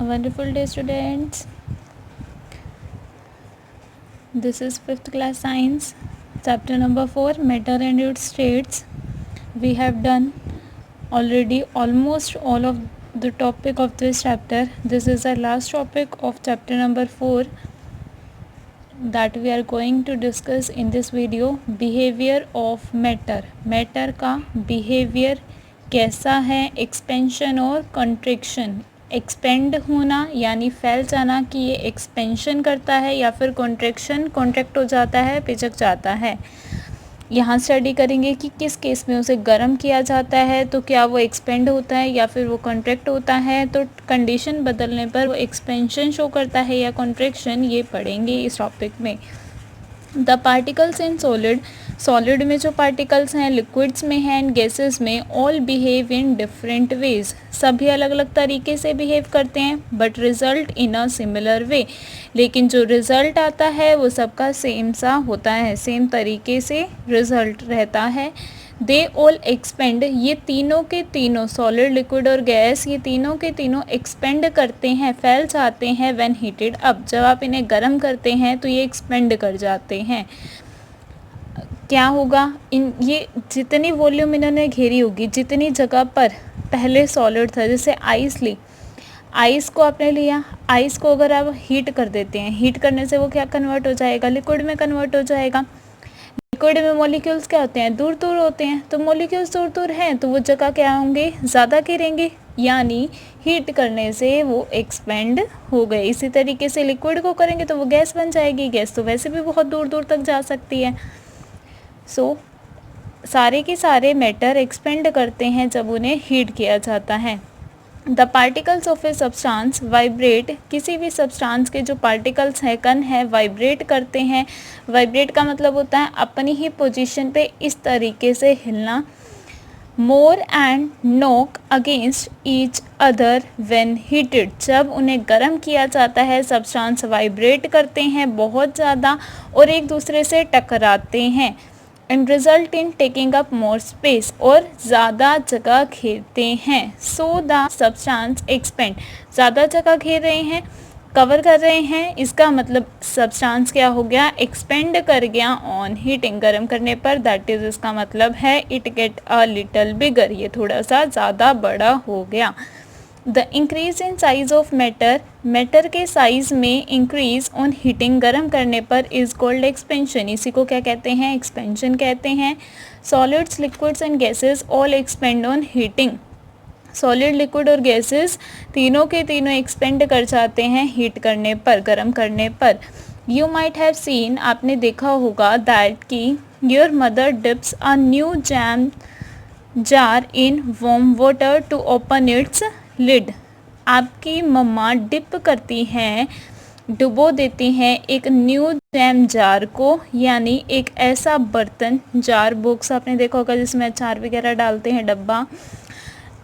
A wonderful day, students. This is 5th class science, chapter number 4, matter and its states. We have done already almost all of the topic of this chapter. This is the last topic of chapter number 4 that we are going to discuss in this video. Behavior of matter. Matter का behavior कैसा है, expansion और contraction. Expand होना यानी फैल जाना कि ये एक्सपेंशन करता है या फिर कॉन्ट्रैक्शन, कॉन्ट्रैक्ट हो जाता है, पिचक जाता है. यहाँ स्टडी करेंगे कि किस केस में उसे गर्म किया जाता है तो क्या वो एक्सपेंड होता है या फिर वो कॉन्ट्रैक्ट होता है. तो कंडीशन बदलने पर वो एक्सपेंशन शो करता है या कॉन्ट्रैक्शन, ये पढ़ेंगे इस टॉपिक में. द पार्टिकल्स इन सॉलिड में जो पार्टिकल्स हैं, लिक्विड्स में हैं, एंड गैसेस में, all behave in different ways. सभी अलग अलग तरीके से बिहेव करते हैं but result in a similar way. लेकिन जो रिजल्ट आता है वो सबका सेम सा होता है, सेम तरीके से रिजल्ट रहता है. They all expand. ये तीनों के तीनों, सॉलिड, लिक्विड और गैस, ये तीनों के तीनों एक्सपेंड करते हैं, फैल जाते हैं व्हेन हीटेड अप. जब आप इन्हें गर्म करते हैं तो ये एक्सपेंड कर जाते हैं. क्या होगा, इन ये जितनी वॉल्यूम इन्होंने घेरी होगी, जितनी जगह पर पहले सॉलिड था, जैसे आइस ली, आइस को आपने लिया, आइस को अगर आप हीट कर देते हैं, हीट करने से वो क्या कन्वर्ट हो जाएगा, लिक्विड में कन्वर्ट हो जाएगा. लिक्विड में मॉलिक्यूल्स क्या होते हैं, दूर दूर होते हैं, तो मॉलिक्यूल्स दूर दूर हैं तो वो जगह क्या होंगे, ज़्यादा घेरेंगे, यानी हीट करने से वो एक्सपेंड हो गए. इसी तरीके से लिक्विड को करेंगे तो वो गैस बन जाएगी. गैस तो वैसे भी बहुत दूर दूर तक जा सकती है. सो सारे के सारे मैटर एक्सपेंड करते हैं जब उन्हें हीट किया जाता है. The particles of a substance vibrate. किसी भी सब्सटेंस के जो पार्टिकल्स हैं, कण हैं, वाइब्रेट करते हैं. वाइब्रेट का मतलब होता है अपनी ही पोजीशन पे इस तरीके से हिलना. More and knock against each other when heated. जब उन्हें गर्म किया जाता है सब्सटेंस वाइब्रेट करते हैं बहुत ज़्यादा और एक दूसरे से टकराते हैं. And result in taking up more space. और ज़्यादा जगह घेरते हैं. So the substance expand. ज़्यादा जगह घेर रहे हैं, कवर कर रहे हैं, इसका मतलब सब्सटेंस क्या हो गया, एक्सपेंड कर गया ऑन हीटिंग. गर्म करने पर, दैट इज़ इसका मतलब है इट गेट अ लिटल बिगर. ये थोड़ा सा ज़्यादा बड़ा हो गया. The increase in size of matter. Matter के साइज में इंक्रीज ऑन हीटिंग, गर्म करने पर, इज कॉल्ड एक्सपेंशन. इसी को क्या कहते हैं, एक्सपेंशन कहते हैं. Solids, liquids and gases all expand on heating. Solid, liquid और गैसेस तीनों के तीनों एक्सपेंड कर जाते हैं हीट करने पर, गर्म करने पर. You might have seen. आपने देखा होगा दैट कि your mother dips a new jam jar in warm water to open its lid. आपकी मम्मा डिप करती हैं, डुबो देती हैं एक न्यू जैम जार को, यानी एक ऐसा बर्तन, जार, बॉक्स आपने देखा होगा जिसमें अचार वगैरह डालते हैं, डब्बा.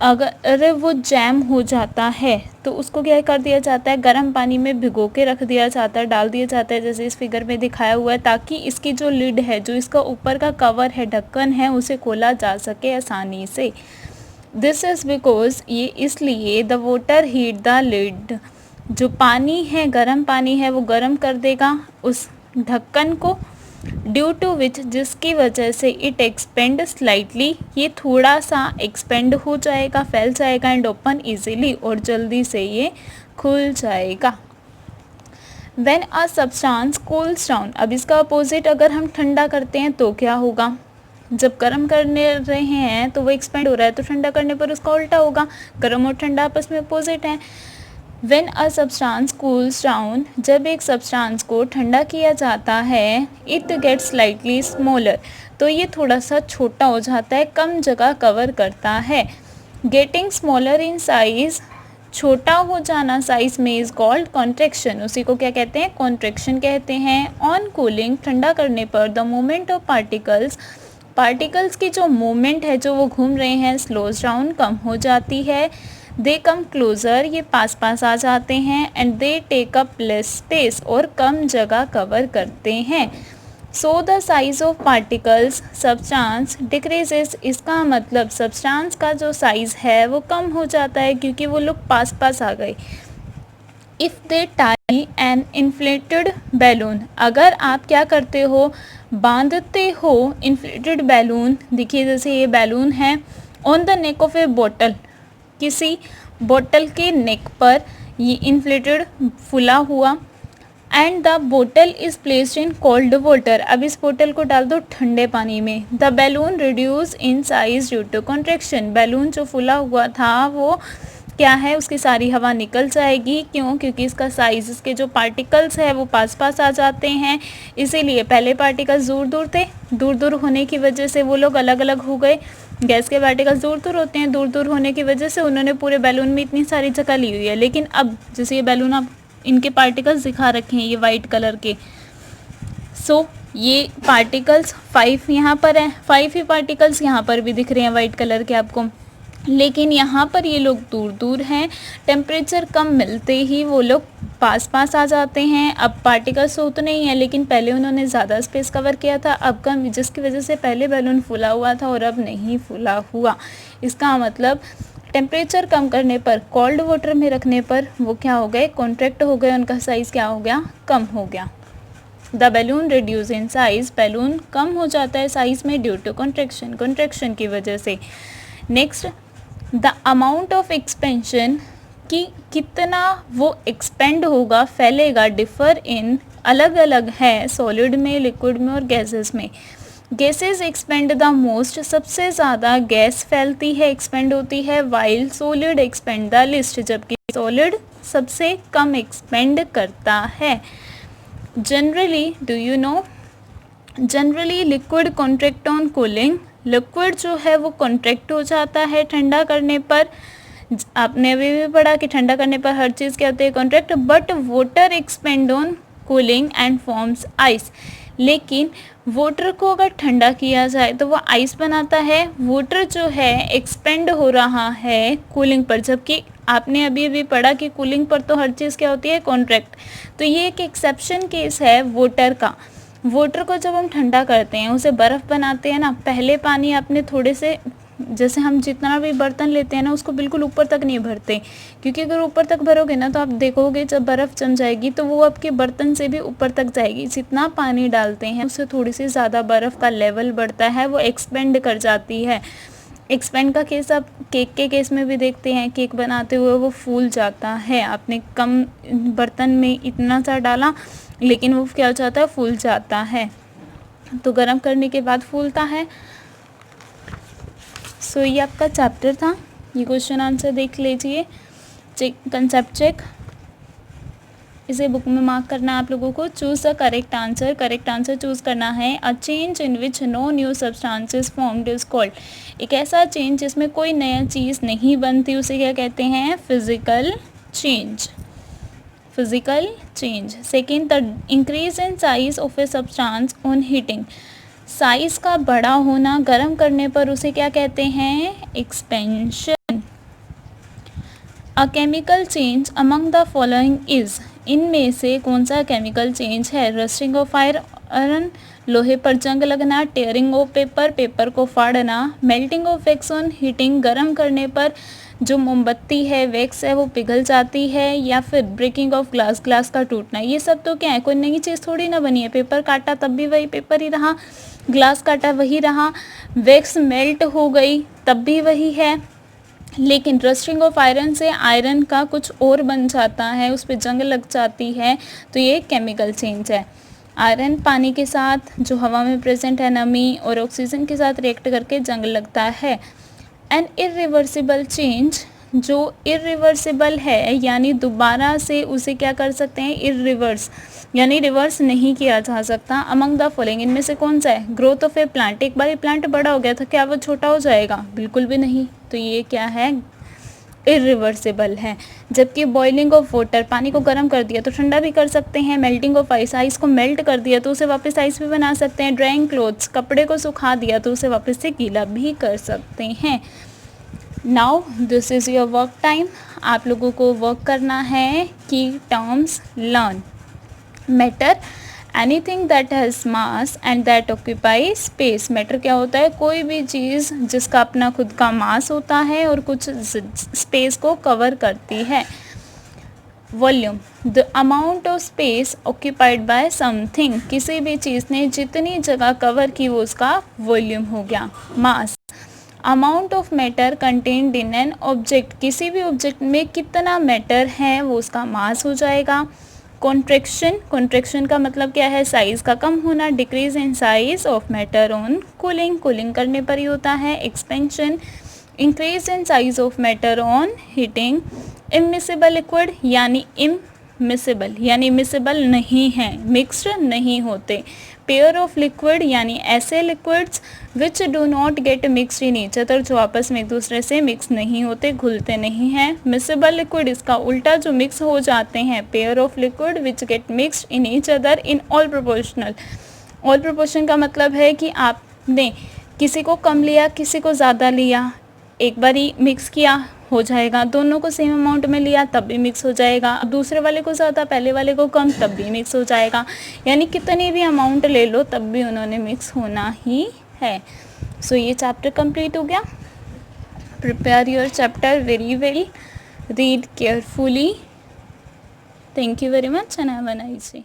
अगर वो जैम हो जाता है तो उसको क्या कर दिया जाता है, गर्म पानी में भिगो के रख दिया जाता है, डाल दिया जाता है जैसे इस फिगर में दिखाया हुआ है, ताकि इसकी जो लिड है, जो इसका ऊपर का कवर है, ढक्कन है, उसे खोला जा सके आसानी से. दिस इज़ बिकॉज, ये इसलिए, the water heat the lid. जो पानी है, गर्म पानी है, वो गर्म कर देगा उस ढक्कन को. ड्यू टू विच, जिसकी वजह से, इट एक्सपेंड स्लाइटली, ये थोड़ा सा एक्सपेंड हो जाएगा, फैल जाएगा. एंड ओपन ईजिली, और जल्दी से ये खुल जाएगा. When a substance cools down. अब इसका अपोजिट अगर हम ठंडा करते हैं तो क्या होगा, जब गर्म करने रहे हैं तो वो एक्सपेंड हो रहा है, तो ठंडा करने पर उसका उल्टा होगा. गर्म और ठंडा आपस में अपोजिट हैं. When a substance cools down. जब एक सब्सटेंस को ठंडा किया जाता है, इट गेट्स स्लाइटली स्मॉलर. तो ये थोड़ा सा छोटा हो जाता है, कम जगह कवर करता है. Getting smaller in size. छोटा हो जाना साइज में इज कॉल्ड कॉन्ट्रैक्शन. उसी को क्या कहते हैं, कॉन्ट्रैक्शन कहते हैं. ऑन कूलिंग, ठंडा करने पर, द मूवमेंट ऑफ पार्टिकल्स की जो मूवमेंट है, जो वो घूम रहे हैं, स्लोज डाउन, कम हो जाती है. दे कम क्लोजर, ये पास पास आ जाते हैं. And they take up less space, और कम जगह कवर करते हैं. So the size of particles substance decreases. इसका मतलब सब्सटेंस का जो साइज़ है वो कम हो जाता है, क्योंकि वो लोग पास पास आ गए. If they tie an inflated balloon, अगर आप क्या करते हो, बांधते हो इन्फ्लेटेड बैलून, देखिए जैसे ये बैलून है, ऑन द नेक ऑफ ए बोतल, किसी बोतल के नेक पर ये इन्फ्लेटेड फुला हुआ, एंड द बोतल is placed in cold water, अब इस बोतल को डाल दो ठंडे पानी में, the balloon reduce in size due to contraction, balloon जो फुला हुआ था वो क्या है, उसकी सारी हवा निकल जाएगी, क्यों, क्योंकि इसका साइज, इसके जो पार्टिकल्स है वो पास पास आ जाते हैं, इसीलिए पहले पार्टिकल्स दूर दूर थे, दूर दूर होने की वजह से वो लोग अलग अलग हो गए, गैस के पार्टिकल्स दूर दूर होते हैं, दूर दूर होने की वजह से उन्होंने पूरे बैलून में इतनी सारी जगह ली हुई है, लेकिन अब जैसे ये बैलून आप इनके पार्टिकल्स दिखा रखे हैं ये वाइट कलर के, सो ये पार्टिकल्स 5 यहाँ पर हैं, 5 ही पार्टिकल्स यहाँ पर भी दिख रहे हैं वाइट कलर के आपको, लेकिन यहाँ पर ये लोग दूर दूर हैं, टेम्परेचर कम मिलते ही वो लोग पास पास आ जाते हैं। अब पार्टिकल्स तो उतने ही हैं, लेकिन पहले उन्होंने ज़्यादा स्पेस कवर किया था, अब कम, जिसकी वजह से पहले बैलून फूला हुआ था और अब नहीं फूला हुआ। इसका मतलब टेम्परेचर कम करने पर, कोल्ड वाटर में रखने पर वो क्या हो गए, कॉन्ट्रैक्ट हो गए, उनका साइज़ क्या हो गया, कम हो गया। The balloon reduce in size, balloon कम हो जाता है साइज में ड्यू टू कॉन्ट्रैक्शन, कॉन्ट्रैक्शन की वजह से। Next, the amount of expansion, कि कितना वो एक्सपेंड होगा, फैलेगा, डिफर इन, अलग अलग है, सॉलिड में, लिक्विड में और गैसेस में। गैसेस एक्सपेंड द मोस्ट, सबसे ज़्यादा गैस फैलती है, एक्सपेंड होती है, while solid expand the list, जबकि सॉलिड सबसे कम एक्सपेंड करता है। Generally, do you know, generally liquid contract on cooling, liquid जो है वो कॉन्ट्रैक्ट हो जाता है ठंडा करने पर, आपने अभी भी पढ़ा कि ठंडा करने पर हर चीज़ क्या होती है, contract, but water expand on cooling and forms ice, लेकिन वाटर को अगर ठंडा किया जाए तो वो आइस बनाता है, वाटर जो है एक्सपेंड हो रहा है कूलिंग पर, जबकि आपने अभी अभी पढ़ा कि कूलिंग पर तो हर चीज़ क्या होती है, कॉन्ट्रैक्ट। तो ये एक एक्सेप्शन केस है वाटर का। वाटर को जब हम ठंडा करते हैं, उसे बर्फ़ बनाते हैं ना, पहले पानी आपने थोड़े से, जैसे हम जितना भी बर्तन लेते हैं ना, उसको बिल्कुल ऊपर तक नहीं भरते, क्योंकि अगर ऊपर तक भरोगे ना तो आप देखोगे जब बर्फ़ जम जाएगी तो वो आपके बर्तन से भी ऊपर तक जाएगी। जितना पानी डालते हैं उससे थोड़ी सी ज़्यादा बर्फ़ का लेवल बढ़ता है, वो एक्सपेंड कर जाती है। एक्सपेंड का केस आप केक के केस में भी देखते हैं, केक बनाते हुए वो फूल जाता है, आपने कम बर्तन में इतना सा डाला लेकिन वो क्या हो जाता है, फूल जाता है, तो गर्म करने के बाद फूलता है। सो ये आपका चैप्टर था, ये क्वेश्चन आंसर देख लीजिए, चेक कंसेप्ट चेक, इसे बुक में मार्क करना है आप लोगों को। Choose the correct answer, correct answer choose करना है। A change in which no new substances formed is called, एक ऐसा चेंज जिसमें कोई नया चीज़ नहीं बनती, उसे क्या कहते हैं, physical change, physical change. Second, the increase in size of a substance on heating, size का बड़ा होना गर्म करने पर उसे क्या कहते हैं, expansion. A chemical change among the following is, इनमें से कौन सा केमिकल चेंज है, रस्टिंग ऑफ आयरन, लोहे पर जंग लगना, टेयरिंग ऑफ पेपर, पेपर को फाड़ना, melting of wax on heating, गर्म करने पर जो मोमबत्ती है, वैक्स है, वो पिघल जाती है, या फिर ब्रेकिंग ऑफ ग्लास, ग्लास का टूटना। ये सब तो क्या है, कोई नई चीज़ थोड़ी ना बनी है, पेपर काटा तब भी वही पेपर ही रहा, ग्लास काटा वही रहा, वैक्स मेल्ट हो गई तब भी वही है, लेकिन रस्टिंग ऑफ आयरन से आयरन का कुछ और बन जाता है, उस पर जंग लग जाती है, तो ये केमिकल चेंज है। आयरन पानी के साथ जो हवा में प्रेजेंट है, नमी और ऑक्सीजन के साथ रिएक्ट करके जंग लगता है। एन इरिवर्सिबल चेंज, जो इरिवर्सिबल है यानी दोबारा से उसे क्या कर सकते हैं, इरिवर्स, यानी रिवर्स नहीं किया जा सकता। अमंग द फॉलोइंग, इनमें से कौन सा है, ग्रोथ ऑफ ए प्लांट, एक बार ये प्लांट बड़ा हो गया था, क्या वो छोटा हो जाएगा, बिल्कुल भी नहीं, तो ये क्या है, इरिवर्सिबल है। जबकि बॉइलिंग ऑफ वाटर, पानी को गर्म कर दिया तो ठंडा भी कर सकते हैं, मेल्टिंग ऑफ आइस, आइस को मेल्ट कर दिया तो उसे वापस आइस भी बना सकते हैं, ड्राइंग क्लोथ्स, कपड़े को सुखा दिया तो उसे वापस से गीला भी कर सकते हैं। Now this is your work time, आप लोगों को वर्क करना है कि terms learn. Matter, anything that has mass and that occupy space, matter क्या होता है, कोई भी चीज़ जिसका अपना खुद का मास होता है और कुछ स्पेस को कवर करती है। Volume, the amount of space occupied by something, किसी भी चीज़ ने जितनी जगह कवर की वो उसका वॉल्यूम हो गया. Mass, amount of matter contained in an object, किसी भी ऑब्जेक्ट में कितना मैटर है वो उसका मास हो जाएगा. कॉन्ट्रैक्शन, कॉन्ट्रैक्शन का मतलब क्या है, साइज का कम होना. Decrease in size of matter on cooling, cooling करने पर ही होता है. Expansion, increase in size of matter on heating. Immiscible liquid यानी इमिसिबल यानी मिसिबल नहीं है, मिक्स्ड नहीं होते. पेयर ऑफ लिक्विड यानी ऐसे liquids which do not get mixed in each other, जो आपस में एक दूसरे से मिक्स नहीं होते, घुलते नहीं हैं. मिसिबल लिक्विड, इसका उल्टा, जो मिक्स हो जाते हैं. Pair of liquid which get mixed in each other in all proportional. All proportion का मतलब है कि आपने किसी को कम लिया, किसी को ज़्यादा लिया, एक बार ही मिक्स किया हो जाएगा. दोनों को सेम अमाउंट में लिया तब भी मिक्स हो जाएगा. दूसरे वाले को ज़्यादा, पहले वाले को कम, तब भी मिक्स हो जाएगा. यानी कितनी भी अमाउंट ले लो तब भी उन्होंने मिक्स होना ही है. सो ये चैप्टर कंप्लीट हो गया. Prepare your chapter very well, read carefully. Thank you very much and have a nice day.